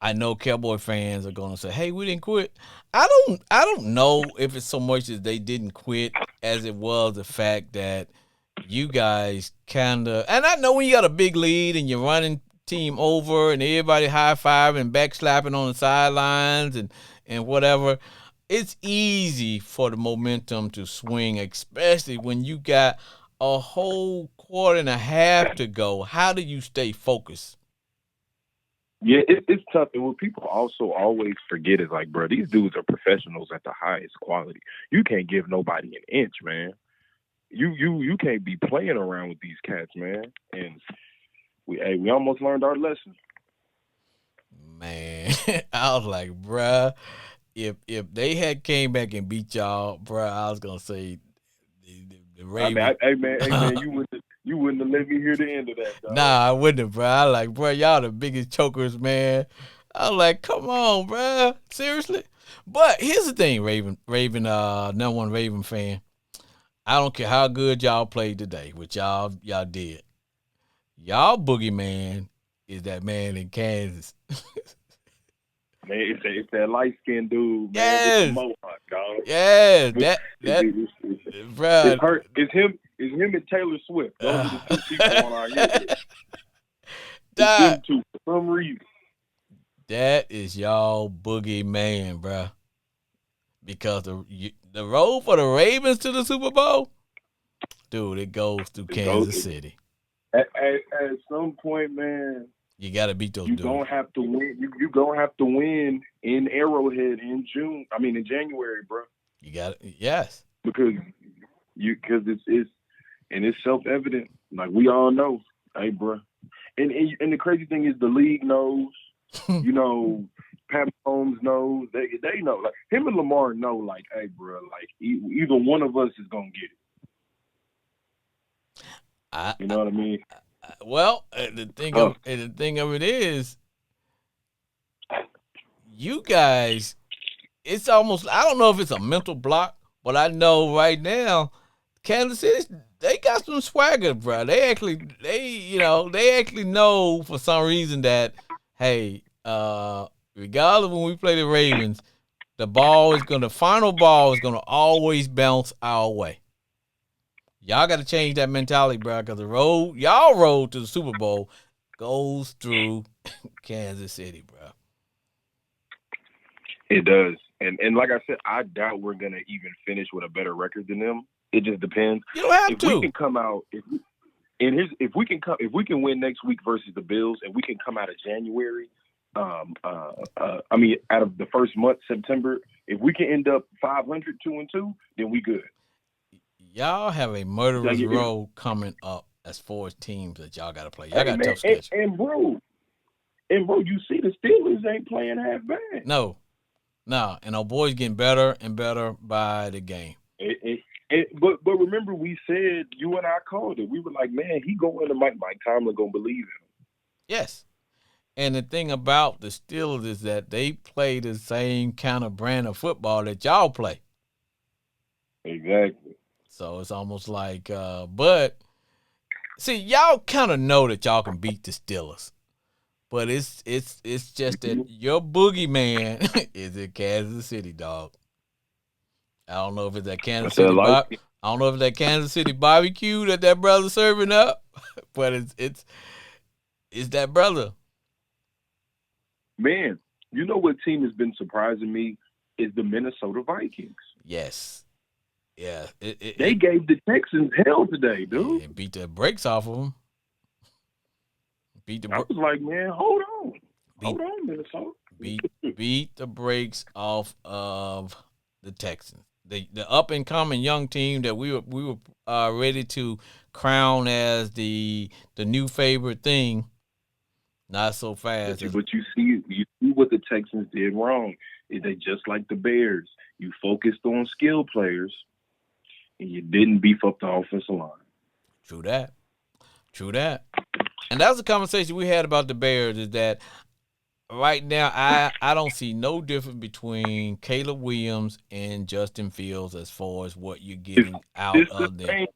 I know Cowboy fans are going to say, "Hey, we didn't quit." I don't know if it's so much as they didn't quit as it was the fact that you guys kind of, and I know when you got a big lead and you're running team over and everybody high-fiving and backslapping on the sidelines and whatever, it's easy for the momentum to swing, especially when you got a whole quarter and a half to go. How do you stay focused?
Yeah, it's tough. And what people also always forget is, like, bro, these dudes are professionals at the highest quality. You can't give nobody an inch, man. You can't be playing around with these cats, man. And we almost learned our lesson.
Man, I was like, bruh, if they had came back and beat y'all, bruh, I was gonna say the Ravens.
Hey man, you wouldn't have let me hear the end of that, dog.
Nah, I wouldn't have, bruh. I like, bruh, y'all the biggest chokers, man. I was like, come on, bruh, seriously. But here's the thing, Raven, number one Raven fan. I don't care how good y'all played today, which y'all did. Y'all boogeyman is that man in Kansas.
Man, it's that light skinned dude, man.
Yes.
With the mohawk, dog.
Yeah,
bruh. It's him and Taylor Swift. Those are the two people on our hit list. It's them two for some reason.
That is y'all boogeyman, bruh. Because the road for the Ravens to the Super Bowl, dude, it goes through Kansas City.
At some point, man,
you got to beat those dudes.
You're going to have to win. You're going to have to win in Arrowhead in January, bro.
You got it. Yes.
Because it's self-evident. Like, we all know. Hey, bro. And the crazy thing is the league knows. You know, Pat Mahomes knows. They know. Like, him and Lamar know, like, hey, bro, like, either one of us is going to get it. You know what I mean?
Well, the thing of it is, you guys, it's almost, I don't know if it's a mental block, but I know right now, Kansas City, they got some swagger, bro. They actually know for some reason that, hey, regardless when we play the Ravens, the final ball is gonna always bounce our way. Y'all got to change that mentality, bro, because y'all road to the Super Bowl goes through Kansas City, bro.
It does. And like I said, I doubt we're gonna even finish with a better record than them. It just depends.
You don't have
if
to.
We can come out if we can win next week versus the Bills, and we can come out of January, out of the first month, September, if we can end up 500, 2-2, then we good.
Y'all have a murderer's row coming up as far as teams that y'all got to play. Y'all got a tough schedule.
And bro, you see the Steelers ain't playing half bad.
No, and our boys getting better and better by the game.
But remember, we said, you and I called it. We were like, man, he going to Mike Tomlin gonna believe him.
Yes. And the thing about the Steelers is that they play the same kind of brand of football that y'all play.
Exactly.
So it's almost like, but see, y'all kind of know that y'all can beat the Steelers, but it's just that your boogeyman is in Kansas City, dog. I don't know if it's that Kansas City. I don't know if it's that Kansas City barbecue that brother serving up, but it's that brother.
Man, you know what team has been surprising me is the Minnesota Vikings.
Yes. Yeah.
They gave the Texans hell today, dude.
It beat the brakes off of them.
I was like, man, hold on. Hold on, Minnesota.
Beat the brakes off of the Texans. The up and coming young team that we were ready to crown as the new favorite thing. Not so fast.
But you see what the Texans did wrong. Is they just like the Bears. You focused on skill players, and you didn't beef up the offensive line.
True that. And that was the conversation we had about the Bears. Is that right now I don't see no difference between Caleb Williams and Justin Fields as far as what you're getting out of them.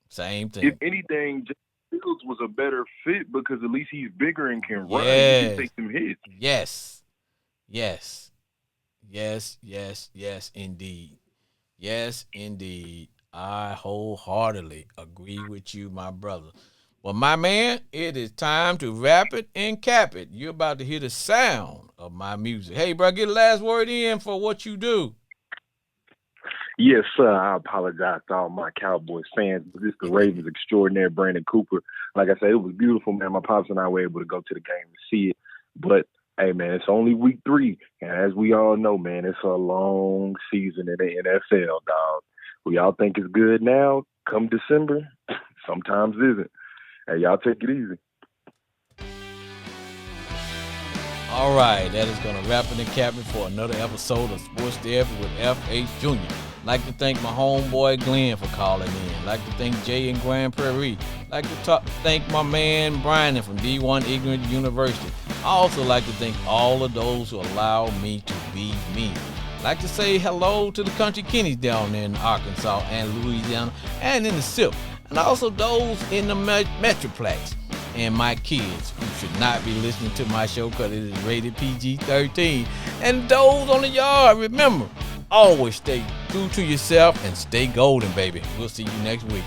Same thing.
If anything, Fields was a better fit because at least he's bigger and can run. He can take some hits.
Yes, indeed. Yes, indeed. I wholeheartedly agree with you, my brother. Well, my man, it is time to wrap it and cap it. You're about to hear the sound of my music. Hey, bro, get the last word in for what you do.
Yes, sir. I apologize to all my Cowboys fans. This is the Ravens extraordinaire, Brandon Cooper. Like I said, it was beautiful, man. My pops and I were able to go to the game and see it. But, hey, man, it's only week 3. And as we all know, man, it's a long season in the NFL, dog. We all think it's good now. Come December, sometimes isn't. Hey, y'all take it easy.
All right, that is going to wrap it and cap it for another episode of Sports Therapy with F.H. Jr. Like to thank my homeboy Glenn for calling in. Like to thank Jay in Grand Prairie. Like to thank my man Brian from D1 Ignorant University. I also like to thank all of those who allow me to be me. Like to say hello to the country Kennies down there in Arkansas and Louisiana and in the SIP. And also those in the Metroplex. And my kids who should not be listening to my show because it is rated PG-13. And those on the yard, remember, always stay true to yourself and stay golden, baby. We'll see you next week.